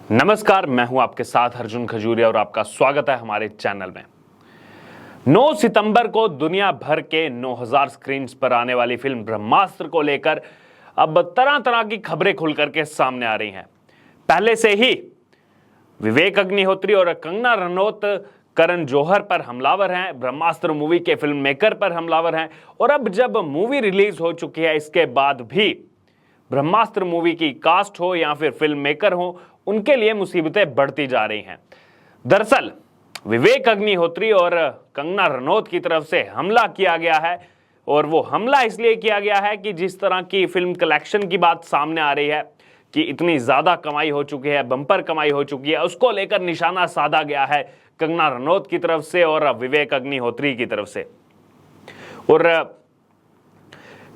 नमस्कार, मैं हूं आपके साथ अर्जुन खजूरिया और आपका स्वागत है हमारे चैनल में। 9 सितंबर को दुनिया भर के 9000 स्क्रीन पर आने वाली फिल्म ब्रह्मास्त्र को लेकर अब तरह तरह की खबरें खुल करके सामने आ रही हैं। पहले से ही विवेक अग्निहोत्री और कंगना रनौत करण जौहर पर हमलावर हैं, ब्रह्मास्त्र मूवी के फिल्म मेकर पर हमलावर हैं और अब जब मूवी रिलीज हो चुकी है इसके बाद भी ब्रह्मास्त्र मूवी की कास्ट हो या फिर फिल्म मेकर हो, उनके लिए मुसीबतें बढ़ती जा रही हैं। दरअसल विवेक अग्निहोत्री और कंगना रनौत की तरफ से हमला किया गया है और वो हमला इसलिए किया गया है कि जिस तरह की फिल्म कलेक्शन की बात सामने आ रही है कि इतनी ज्यादा कमाई हो चुकी है, बम्पर कमाई हो चुकी है, उसको लेकर निशाना साधा गया है कंगना रनौत की तरफ से और विवेक अग्निहोत्री की तरफ से। और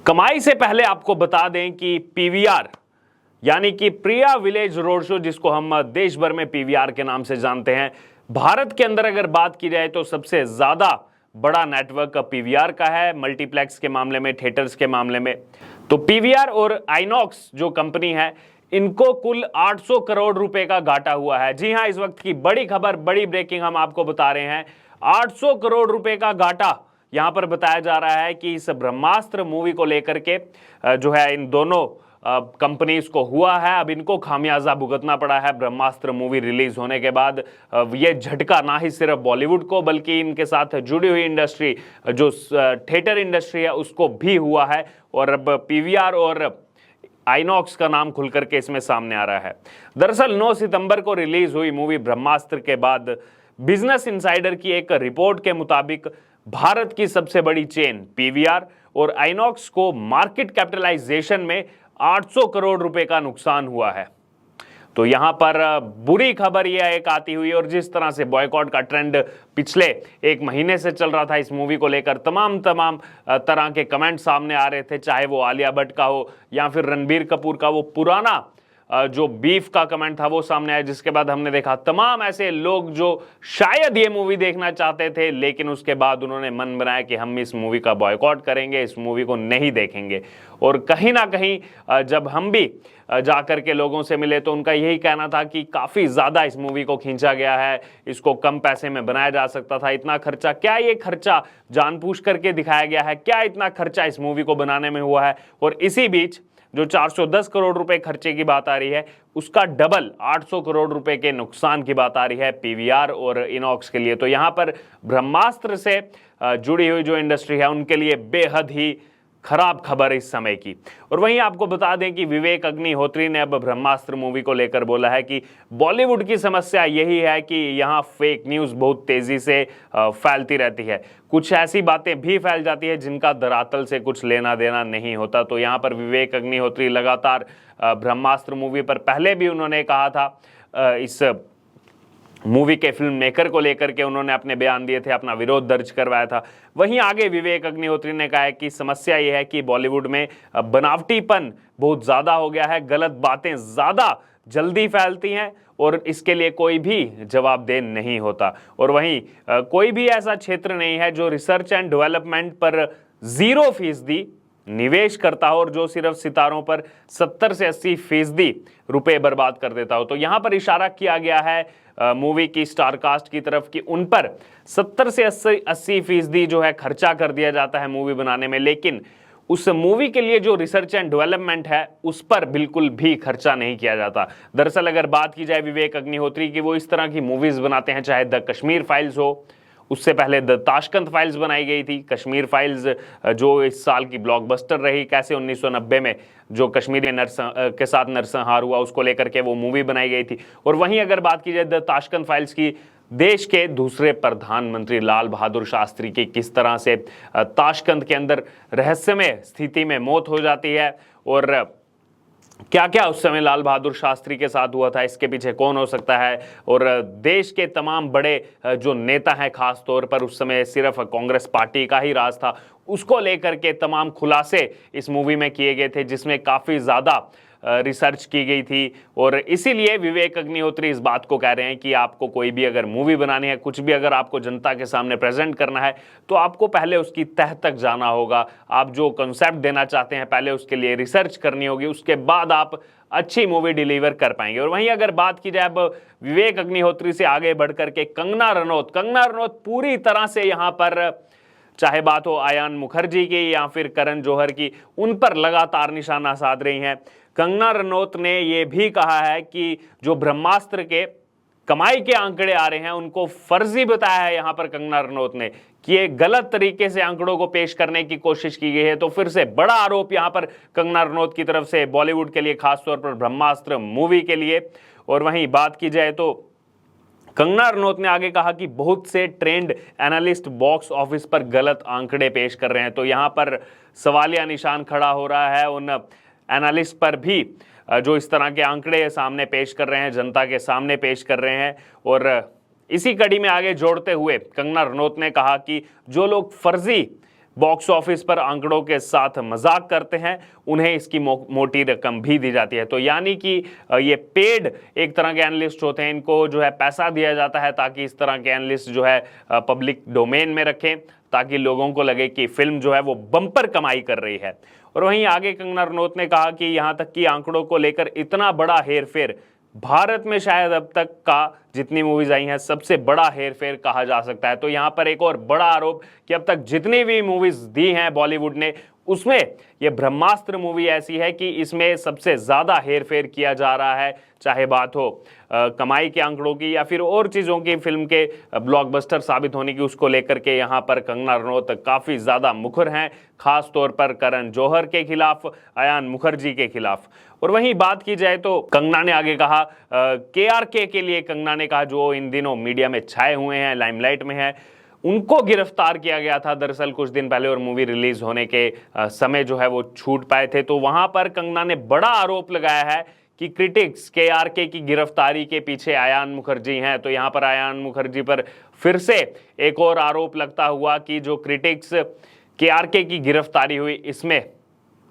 कमाई से पहले आपको बता दें कि पीवीआर यानी कि प्रिया विलेज रोड शो, जिसको हम देश भर में पीवीआर के नाम से जानते हैं, भारत के अंदर अगर बात की जाए तो सबसे ज्यादा बड़ा नेटवर्क पीवीआर का है, मल्टीप्लेक्स के मामले में, थिएटर्स के मामले में। तो पीवीआर और आइनॉक्स जो कंपनी है, इनको कुल 800 करोड़ रुपए का घाटा हुआ है। जी हां, इस वक्त की बड़ी खबर, बड़ी ब्रेकिंग हम आपको बता रहे हैं। 800 करोड़ रुपए का घाटा यहां पर बताया जा रहा है कि इस ब्रह्मास्त्र मूवी को लेकर के जो है इन दोनों कंपनीज को हुआ है। अब इनको खामियाजा भुगतना पड़ा है ब्रह्मास्त्र मूवी रिलीज होने के बाद। ये झटका ना ही सिर्फ बॉलीवुड को बल्कि इनके साथ जुड़ी हुई इंडस्ट्री जो थिएटर इंडस्ट्री है उसको भी हुआ है। और अब पीवीआर और आइनॉक्स का नाम खुल करके इसमें सामने आ रहा है। दरअसल 9 सितंबर को रिलीज हुई मूवी ब्रह्मास्त्र के बाद बिजनेस इनसाइडर की एक रिपोर्ट के मुताबिक भारत की सबसे बड़ी चेन पीवीआर और आइनॉक्स को मार्केट कैपिटलाइजेशन में 800 करोड़ रुपए का नुकसान हुआ है। तो यहां पर बुरी खबर यह एक आती हुई, और जिस तरह से बॉयकॉट का ट्रेंड पिछले एक महीने से चल रहा था इस मूवी को लेकर, तमाम तरह के कमेंट सामने आ रहे थे, चाहे वो आलिया भट्ट का हो या फिर रणबीर कपूर का वो पुराना जो बीफ का कमेंट था वो सामने आया, जिसके बाद हमने देखा तमाम ऐसे लोग जो शायद ये मूवी देखना चाहते थे लेकिन उसके बाद उन्होंने मन बनाया कि हम इस मूवी का बॉयकॉट करेंगे, इस मूवी को नहीं देखेंगे। और कहीं ना कहीं जब हम भी जाकर के लोगों से मिले तो उनका यही कहना था कि काफ़ी ज़्यादा इस मूवी को खींचा गया है, इसको कम पैसे में बनाया जा सकता था। इतना खर्चा, क्या ये खर्चा जानबूझ करके दिखाया गया है? क्या इतना खर्चा इस मूवी को बनाने में हुआ है? और इसी बीच जो 410 करोड़ रुपए खर्चे की बात आ रही है, उसका डबल 800 करोड़ रुपए के नुकसान की बात आ रही है पीवीआर और इनॉक्स के लिए। तो यहां पर ब्रह्मास्त्र से जुड़ी हुई जो इंडस्ट्री है उनके लिए बेहद ही खराब खबर इस समय की। और वहीं आपको बता दें कि विवेक अग्निहोत्री ने अब ब्रह्मास्त्र मूवी को लेकर बोला है कि बॉलीवुड की समस्या यही है कि यहाँ फेक न्यूज़ बहुत तेजी से फैलती रहती है, कुछ ऐसी बातें भी फैल जाती है जिनका दरअसल से कुछ लेना देना नहीं होता। तो यहाँ पर विवेक अग्निहोत्री लगातार ब्रह्मास्त्र मूवी पर पहले भी उन्होंने कहा था, इस मूवी के फिल्म मेकर को लेकर के उन्होंने अपने बयान दिए थे, अपना विरोध दर्ज करवाया था। वहीं आगे विवेक अग्निहोत्री ने कहा है कि समस्या यह है कि बॉलीवुड में बनावटीपन बहुत ज़्यादा हो गया है, गलत बातें ज़्यादा जल्दी फैलती हैं और इसके लिए कोई भी जवाबदेह नहीं होता। और वहीं कोई भी ऐसा क्षेत्र नहीं है जो रिसर्च एंड डेवलपमेंट पर 0% निवेश करता हो और जो सिर्फ सितारों पर 70 से 80% रुपए बर्बाद कर देता हो। तो यहाँ पर इशारा किया गया है मूवी की स्टार कास्ट की तरफ कि उन पर 70 से 80% जो है खर्चा कर दिया जाता है मूवी बनाने में, लेकिन उस मूवी के लिए जो रिसर्च एंड डेवलपमेंट है उस पर बिल्कुल भी खर्चा नहीं किया जाता। दरअसल अगर बात की जाए विवेक अग्निहोत्री की, वो इस तरह की मूवीज बनाते हैं, चाहे द कश्मीर फाइल्स हो, उससे पहले द ताशकंद फाइल्स बनाई गई थी, कश्मीर फाइल्स जो इस साल की ब्लॉकबस्टर रही, कैसे 1990 में जो कश्मीर के साथ नरसंहार हुआ उसको लेकर के वो मूवी बनाई गई थी। और वहीं अगर बात की जाए द ताशकंद फाइल्स की, देश के दूसरे प्रधानमंत्री लाल बहादुर शास्त्री की किस तरह से ताशकंद के अंदर रहस्यमय स्थिति में मौत हो जाती है और क्या क्या उस समय लाल बहादुर शास्त्री के साथ हुआ था, इसके पीछे कौन हो सकता है। और देश के तमाम बड़े जो नेता हैं, खास तौर पर उस समय सिर्फ कांग्रेस पार्टी का ही राज था, उसको लेकर के तमाम खुलासे इस मूवी में किए गए थे, जिसमें काफ़ी ज़्यादा रिसर्च की गई थी और इसीलिए विवेक अग्निहोत्री इस बात को कह रहे हैं कि आपको कोई भी अगर मूवी बनानी है, कुछ भी अगर आपको जनता के सामने प्रेजेंट करना है, तो आपको पहले उसकी तह तक जाना होगा। आप जो कॉन्सेप्ट देना चाहते हैं पहले उसके लिए रिसर्च करनी होगी, उसके बाद आप अच्छी मूवी डिलीवर कर पाएंगे। और वहीं अगर बात की जाए अब विवेक अग्निहोत्री से आगे बढ़कर के कंगना रनौत पूरी तरह से यहाँ पर, चाहे बात हो आयान मुखर्जी की या फिर करण जौहर की, उन पर लगातार निशाना साध रही हैं। कंगना रनौत ने यह भी कहा है कि जो ब्रह्मास्त्र के कमाई के आंकड़े आ रहे हैं उनको फर्जी बताया है यहाँ पर कंगना रनौत ने, कि ये गलत तरीके से आंकड़ों को पेश करने की कोशिश की गई है। तो फिर से बड़ा आरोप यहाँ पर कंगना रनौत की तरफ से बॉलीवुड के लिए, खासतौर पर ब्रह्मास्त्र मूवी के लिए। और वहीं बात की जाए तो कंगना रनौत ने आगे कहा कि बहुत से ट्रेंड एनालिस्ट बॉक्स ऑफिस पर गलत आंकड़े पेश कर रहे हैं। तो यहाँ पर सवालिया निशान खड़ा हो रहा है उन एनालिस्ट पर भी जो इस तरह के आंकड़े सामने पेश कर रहे हैं, जनता के सामने पेश कर रहे हैं। और इसी कड़ी में आगे जोड़ते हुए कंगना रनौत ने कहा कि जो लोग फर्जी बॉक्स ऑफिस पर आंकड़ों के साथ मजाक करते हैं उन्हें इसकी मोटी रकम भी दी जाती है। तो यानी कि ये पेड एक तरह के एनालिस्ट होते हैं, इनको जो है पैसा दिया जाता है ताकि इस तरह के एनालिस्ट जो है पब्लिक डोमेन में रखें, ताकि लोगों को लगे कि फिल्म जो है वो बम्पर कमाई कर रही है। और वहीं आगे कंगना रनौत ने कहा कि यहाँ तक कि आंकड़ों को लेकर इतना बड़ा हेरफेर भारत में शायद अब तक का जितनी मूवीज आई हैं सबसे बड़ा हेरफेर कहा जा सकता है। तो यहाँ पर एक और बड़ा आरोप कि अब तक जितनी भी मूवीज दी हैं बॉलीवुड ने, उसमें ये ब्रह्मास्त्र मूवी ऐसी है कि इसमें सबसे ज्यादा हेरफेर किया जा रहा है, चाहे बात हो कमाई के आंकड़ों की या फिर और चीजों की, फिल्म के ब्लॉकबस्टर साबित होने की, उसको लेकर के यहाँ पर कंगना रनौत काफी ज्यादा मुखर हैं, खास तौर पर करण जौहर के खिलाफ, आयान मुखर्जी के खिलाफ। और वहीं बात की जाए तो कंगना ने आगे कहा, KRK के लिए कंगना ने कहा, जो इन दिनों मीडिया में छाए हुए हैं, लाइमलाइट में हैं, उनको गिरफ्तार किया गया था दरअसल कुछ दिन पहले और मूवी रिलीज होने के समय जो है वो छूट पाए थे। तो वहां पर कंगना ने बड़ा आरोप लगाया है कि क्रिटिक्स KRK की गिरफ्तारी के पीछे आयान मुखर्जी हैं। तो यहाँ पर आयान मुखर्जी पर फिर से एक और आरोप लगता हुआ कि जो क्रिटिक्स KRK की गिरफ्तारी हुई इसमें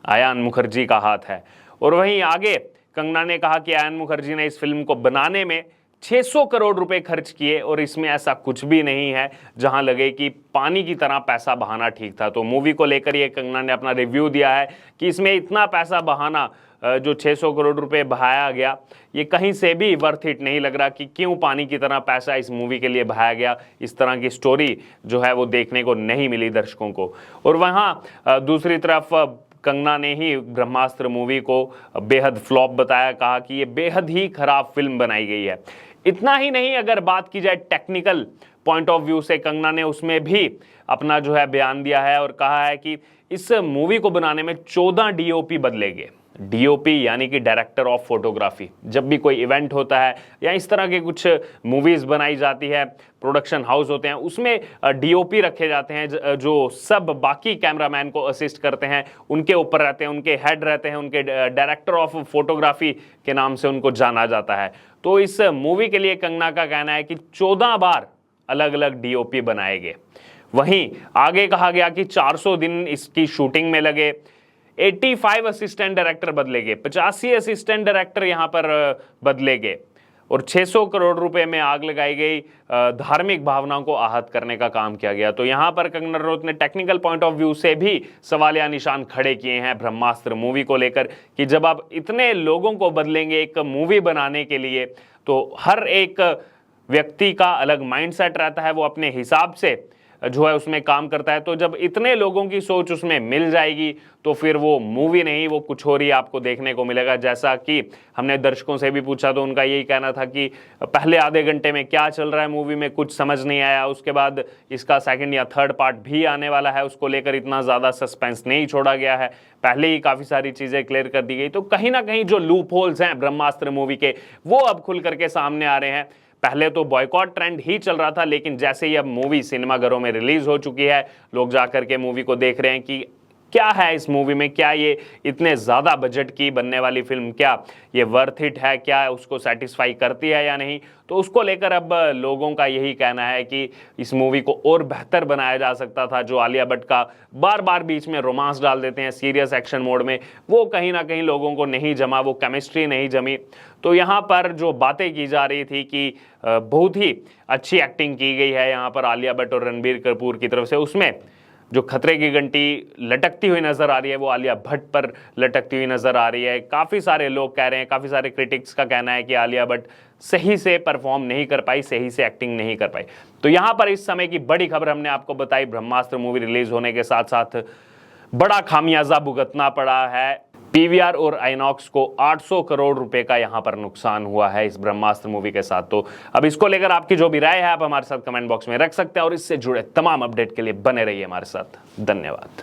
आयान मुखर्जी का हाथ है। और वहीं आगे कंगना ने कहा कि आयान मुखर्जी ने इस फिल्म को बनाने में 600 करोड़ रुपए खर्च किए और इसमें ऐसा कुछ भी नहीं है जहां लगे कि पानी की तरह पैसा बहाना ठीक था। तो मूवी को लेकर ये कंगना ने अपना रिव्यू दिया है कि इसमें इतना पैसा बहाना, जो 600 करोड़ रुपए बहाया गया, ये कहीं से भी वर्थ इट नहीं लग रहा कि क्यों पानी की तरह पैसा इस मूवी के लिए बहाया गया। इस तरह की स्टोरी जो है वो देखने को नहीं मिली दर्शकों को। और वहाँ दूसरी तरफ कंगना ने ही ब्रह्मास्त्र मूवी को बेहद फ्लॉप बताया, कहा कि ये बेहद ही खराब फिल्म बनाई गई है। इतना ही नहीं, अगर बात की जाए टेक्निकल पॉइंट ऑफ व्यू से, कंगना ने उसमें भी अपना जो है बयान दिया है और कहा है कि इस मूवी को बनाने में 14 DOP बदले गए। DOP यानी कि डायरेक्टर ऑफ फोटोग्राफी। जब भी कोई इवेंट होता है या इस तरह के कुछ मूवीज बनाई जाती है, प्रोडक्शन हाउस होते हैं, उसमें DOP रखे जाते हैं जो सब बाकी कैमरामैन को असिस्ट करते हैं, उनके ऊपर रहते हैं, उनके हेड रहते हैं, उनके डायरेक्टर ऑफ फोटोग्राफी के नाम से उनको जाना जाता है। तो इस मूवी के लिए कंगना का कहना है कि 14 बार अलग अलग DOP बनाए गए। वहीं आगे कहा गया कि 400 दिन इसकी शूटिंग में लगे, 85 असिस्टेंट डायरेक्टर बदले गए, 85 असिस्टेंट डायरेक्टर यहां पर बदले गए और 600 करोड़ रुपए में आग लगाई गई, धार्मिक भावनाओं को आहत करने का काम किया गया। तो यहां पर कंगना रनौत ने टेक्निकल पॉइंट ऑफ व्यू से भी सवालिया निशान खड़े किए हैं ब्रह्मास्त्र मूवी को लेकर कि जब आप इतने लोगों को बदलेंगे एक मूवी बनाने के लिए, तो हर एक व्यक्ति का अलग माइंडसेट रहता है, वो अपने हिसाब से जो है उसमें काम करता है। तो जब इतने लोगों की सोच उसमें मिल जाएगी तो फिर वो मूवी नहीं, वो कुछ और ही आपको देखने को मिलेगा। जैसा कि हमने दर्शकों से भी पूछा तो उनका यही कहना था कि पहले आधे घंटे में क्या चल रहा है मूवी में कुछ समझ नहीं आया, उसके बाद इसका सेकंड या थर्ड पार्ट भी आने वाला है, उसको लेकर इतना ज़्यादा सस्पेंस नहीं छोड़ा गया है, पहले ही काफ़ी सारी चीज़ें क्लियर कर दी गई। तो कहीं ना कहीं जो लूप होल्स हैं ब्रह्मास्त्र मूवी के, वो अब खुल करके सामने आ रहे हैं। पहले तो बॉयकॉट ट्रेंड ही चल रहा था, लेकिन जैसे ही अब मूवी सिनेमाघरों में रिलीज हो चुकी है, लोग जाकर के मूवी को देख रहे हैं कि क्या है इस मूवी में, क्या ये इतने ज़्यादा बजट की बनने वाली फिल्म, क्या ये वर्थ इट है, क्या उसको सेटिस्फाई करती है या नहीं। तो उसको लेकर अब लोगों का यही कहना है कि इस मूवी को और बेहतर बनाया जा सकता था। जो आलिया भट्ट का बार बार बीच में रोमांस डाल देते हैं सीरियस एक्शन मोड में, वो कहीं ना कहीं लोगों को नहीं जमा, वो केमिस्ट्री नहीं जमी। तो यहाँ पर जो बातें की जा रही थी कि बहुत ही अच्छी एक्टिंग की गई है यहाँ पर आलिया भट्ट और रणबीर कपूर की तरफ से, उसमें जो खतरे की घंटी लटकती हुई नजर आ रही है वो आलिया भट्ट पर लटकती हुई नजर आ रही है। काफ़ी सारे लोग कह रहे हैं, काफ़ी सारे क्रिटिक्स का कहना है कि आलिया भट्ट सही से परफॉर्म नहीं कर पाई, सही से एक्टिंग नहीं कर पाई। तो यहाँ पर इस समय की बड़ी खबर हमने आपको बताई, ब्रह्मास्त्र मूवी रिलीज होने के साथ साथ बड़ा खामियाजा भुगतना पड़ा है पीवीआर और आइनॉक्स को। 800 करोड़ रुपए का यहां पर नुकसान हुआ है इस ब्रह्मास्त्र मूवी के साथ। तो अब इसको लेकर आपकी जो भी राय है आप हमारे साथ कमेंट बॉक्स में रख सकते हैं और इससे जुड़े तमाम अपडेट के लिए बने रहिए हमारे साथ। धन्यवाद।